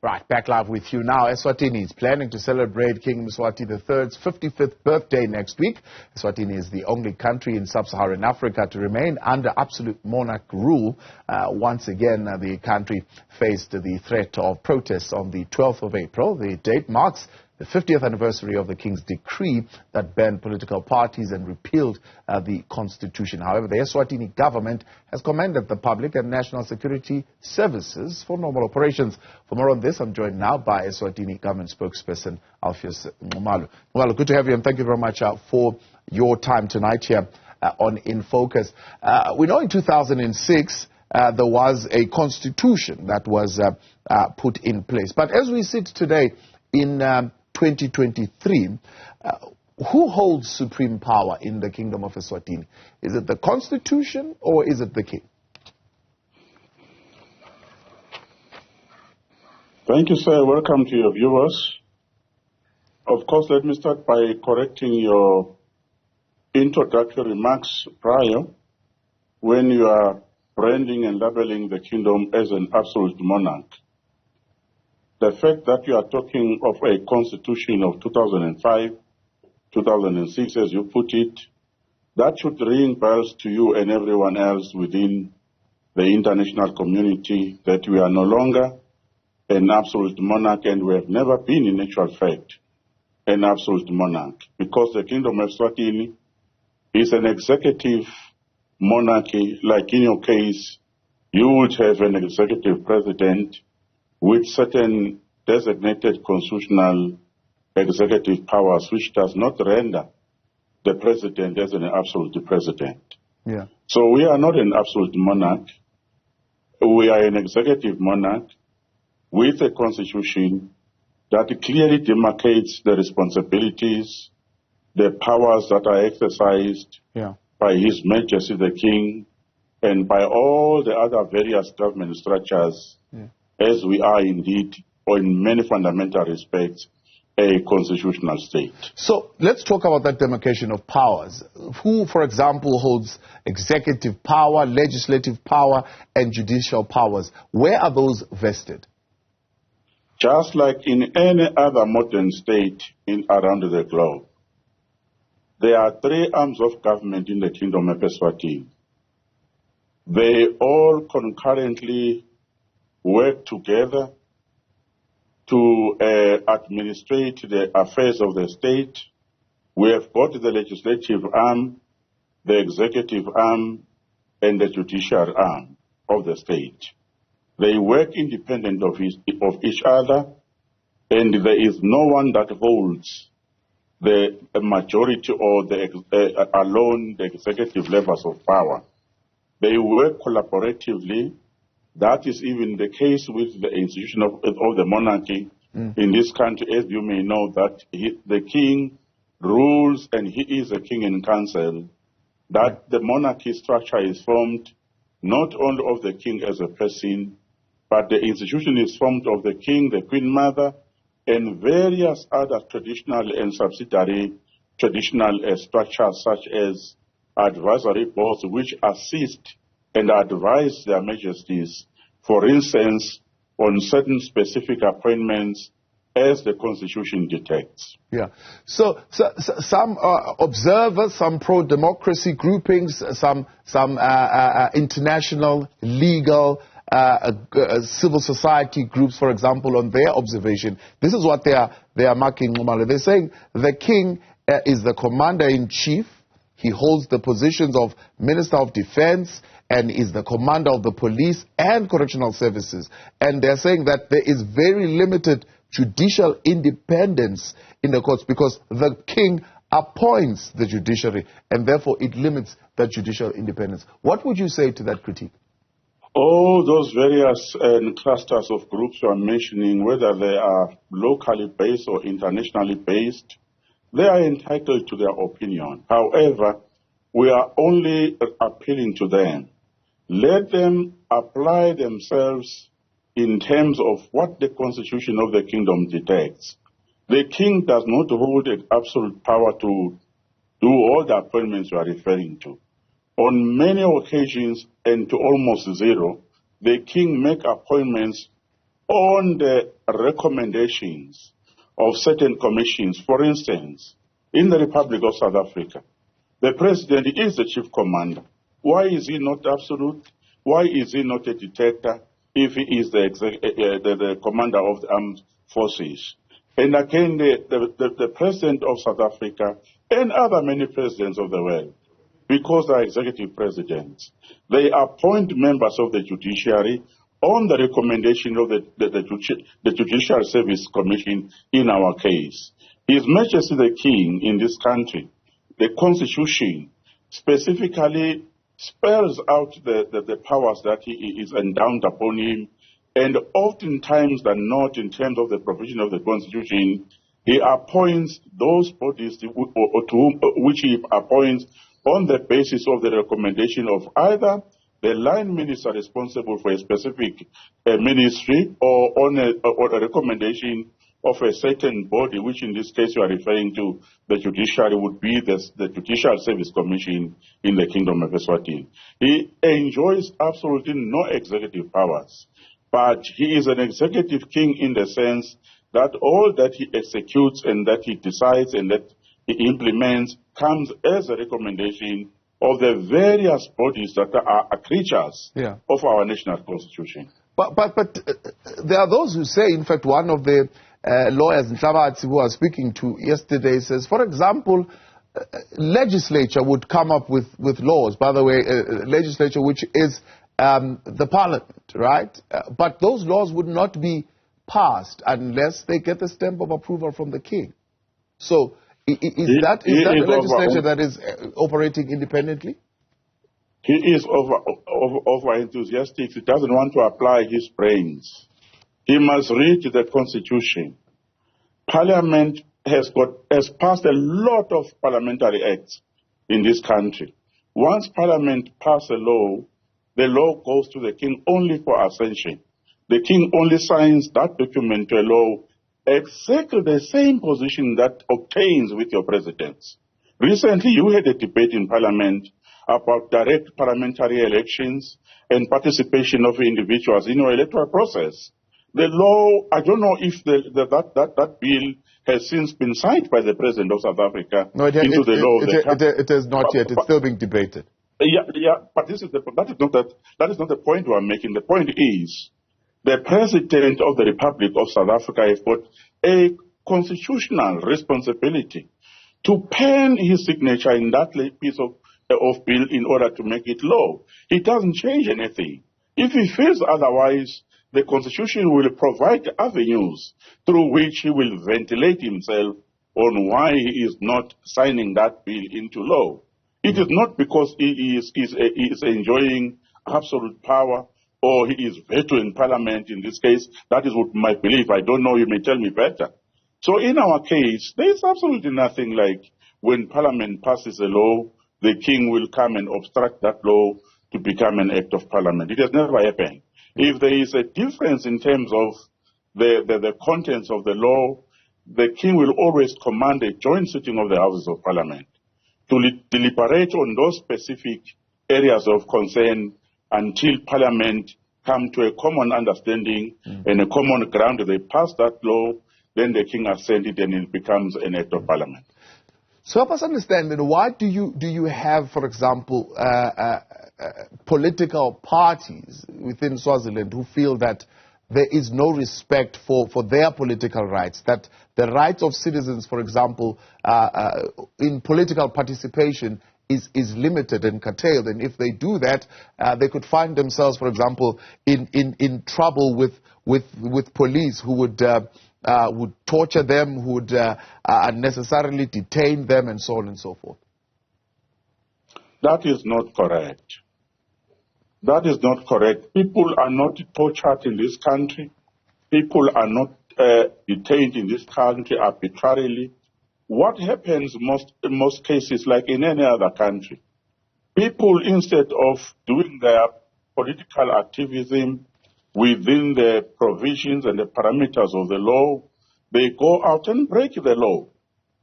Right, back live with you now. Eswatini is planning to celebrate King Mswati III's 55th birthday next week. Eswatini is the only country in sub-Saharan Africa to remain under absolute monarch rule. Once again, the country faced the threat of protests on the 12th of April. The date marks the 50th anniversary of the King's decree that banned political parties and repealed the constitution. However, the Eswatini government has commended the public and national security services for normal operations. For more on this, I'm joined now by Eswatini government spokesperson Alpheus Nxumalo. Well, good to have you, and thank you very much for your time tonight here on In Focus. We know in 2006 there was a constitution that was put in place. But as we sit today in 2023, who holds supreme power in the Kingdom of Eswatini? Is it the Constitution or is it the King? Thank you, sir. Welcome to your viewers. Of course, let me start by correcting your introductory remarks prior when you are branding and labeling the kingdom as an absolute monarch. The fact that you are talking of a constitution of 2005, 2006, as you put it, that should ring bells to you and everyone else within the international community that we are no longer an absolute monarch, and we have never been, in actual fact, an absolute monarch, because the Kingdom of Eswatini is an executive monarchy. Like in your case, you would have an executive president with certain designated constitutional executive powers, which does not render the president as an absolute president. Yeah. So we are not an absolute monarch. We are an executive monarch with a constitution that clearly demarcates the responsibilities, the powers that are exercised by His Majesty the King and by all the other various government structures, as we are indeed, or in many fundamental respects, a constitutional state. So let's talk about that demarcation of powers. Who, for example, holds executive power, legislative power, and judicial powers? Where are those vested? Just like in any other modern state around the globe, there are three arms of government in the Kingdom of Eswatini. They all concurrently work together to administrate the affairs of the state. We have got the legislative arm, the executive arm, and the judicial arm of the state. They work independent of each other, and there is no one that holds the majority or alone the executive levels of power. They work collaboratively. That is even the case with the institution of the monarchy in this country. As you may know, that the king rules and he is a king in council, that the monarchy structure is formed not only of the king as a person, but the institution is formed of the king, the queen mother, and various other traditional and subsidiary traditional structures such as advisory boards which assist and advise their majesties, for instance, on certain specific appointments as the constitution detects. Yeah. So some observers, some pro-democracy groupings, some international, legal, civil society groups, for example, on their observation, this is what they are marking. They're saying the king is the commander-in-chief. He holds the positions of Minister of Defense and is the commander of the police and correctional services. And they're saying that there is very limited judicial independence in the courts because the king appoints the judiciary, and therefore it limits that judicial independence. What would you say to that critique? All those various clusters of groups you are mentioning, whether they are locally based or internationally based, they are entitled to their opinion. However, we are only appealing to them. Let them apply themselves in terms of what the constitution of the kingdom detects. The king does not hold an absolute power to do all the appointments you are referring to. On many occasions, and to almost zero, the king make appointments on the recommendations of certain commissions. For instance, in the Republic of South Africa, the president is the chief commander. Why is he not absolute? Why is he not a dictator if he is the commander of the armed forces? And again, the president of South Africa and other many presidents of the world, because they are executive presidents, they appoint members of the judiciary on the recommendation of the Judicial Service Commission in our case. His Majesty the King in this country, the Constitution specifically spells out the powers that he is endowed upon him, and oftentimes than not, in terms of the provision of the Constitution, he appoints those bodies to whom, which he appoints on the basis of the recommendation of either the line minister responsible for a specific ministry or on a recommendation of a certain body, which in this case you are referring to, the judiciary, would be the Judicial Service Commission in the Kingdom of Eswatini. He enjoys absolutely no executive powers, but he is an executive king in the sense that all that he executes and that he decides and that he implements comes as a recommendation of the various bodies that are creatures of our national constitution. But there are those who say, in fact, one of the lawyers in Nxumalo who I was speaking to yesterday says, for example, legislature would come up with laws, by the way, legislature which is the parliament, right? But those laws would not be passed unless they get the stamp of approval from the king. So is that a legislature that is operating independently? He is over enthusiastic. He doesn't want to apply his brains. He must read the Constitution. Parliament has passed a lot of parliamentary acts in this country. Once Parliament passes a law, the law goes to the king only for ascension. The king only signs that document to a law exactly the same position that obtains with your presidents. Recently, you had a debate in Parliament about direct parliamentary elections and participation of individuals in your electoral process. The law, I don't know if that bill has since been signed by the President of South Africa into the law. It has not yet. It's still being debated. But that is not the point we are making. The point is the President of the Republic of South Africa has got a constitutional responsibility to pen his signature in that piece of bill in order to make it law. He doesn't change anything. If he feels otherwise, the Constitution will provide avenues through which he will ventilate himself on why he is not signing that bill into law. It is not because he is enjoying absolute power or he is vetoing Parliament in this case. That is what my belief. I don't know, you may tell me better. So in our case, there is absolutely nothing like when Parliament passes a law, the king will come and obstruct that law to become an act of Parliament. It has never happened. If there is a difference in terms of the contents of the law, the king will always command a joint sitting of the Houses of Parliament to deliberate on those specific areas of concern until Parliament come to a common understanding and a common ground. They pass that law, then the king assents it and it becomes an act of Parliament. So help us understand, then, why do you have, for example, political parties within Swaziland who feel that there is no respect for their political rights, that the rights of citizens, for example, in political participation is limited and curtailed, and if they do that, they could find themselves, for example, in trouble with police who would torture them, who would unnecessarily detain them, and so on and so forth? That is not correct. That is not correct. People are not tortured in this country. People are not detained in this country arbitrarily. What happens in most cases, like in any other country, people, instead of doing their political activism within the provisions and the parameters of the law, they go out and break the law.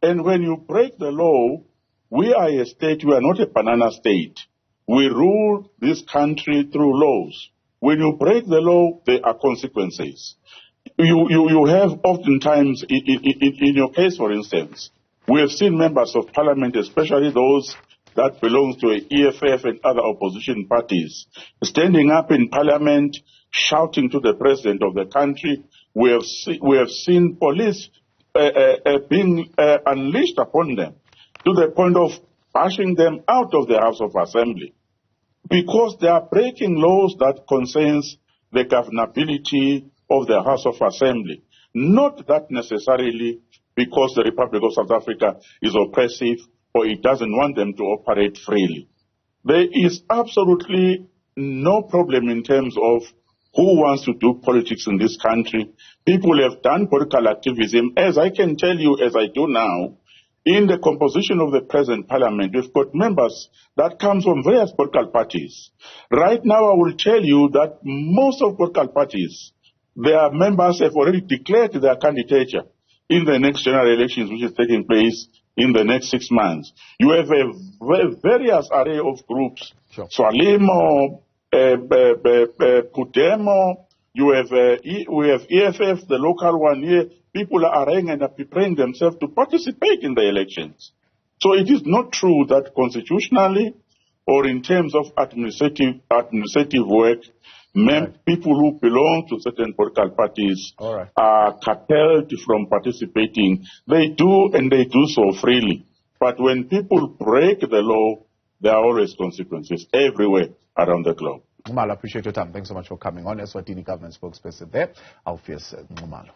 And when you break the law, we are a state, we are not a banana state. We rule this country through laws. When you break the law, there are consequences. You have oftentimes, in your case, for instance, we have seen members of parliament, especially those that belong to the EFF and other opposition parties, standing up in parliament, shouting to the president of the country. We have seen police being unleashed upon them to the point of bashing them out of the House of Assembly because they are breaking laws that concerns the governability of the House of Assembly. Not that necessarily because the Republic of South Africa is oppressive or it doesn't want them to operate freely. There is absolutely no problem in terms of who wants to do politics in this country. People have done political activism, as I can tell you, as I do now. In the composition of the present parliament, we've got members that come from various political parties. Right now, I will tell you that most of political parties, their members have already declared their candidature in the next general elections, which is taking place in the next 6 months. You have a various array of groups, sure. Swalimo, Pudemo, we have EFF, the local one here. People are arraying and are preparing themselves to participate in the elections. So it is not true that constitutionally or in terms of administrative work, people who belong to certain political parties are curtailed from participating. They do, and they do so freely. But when people break the law, there are always consequences everywhere around the globe. Nxumalo, I appreciate your time. Thanks so much for coming on. Eswatini government spokesperson there, Alpheus Nxumalo.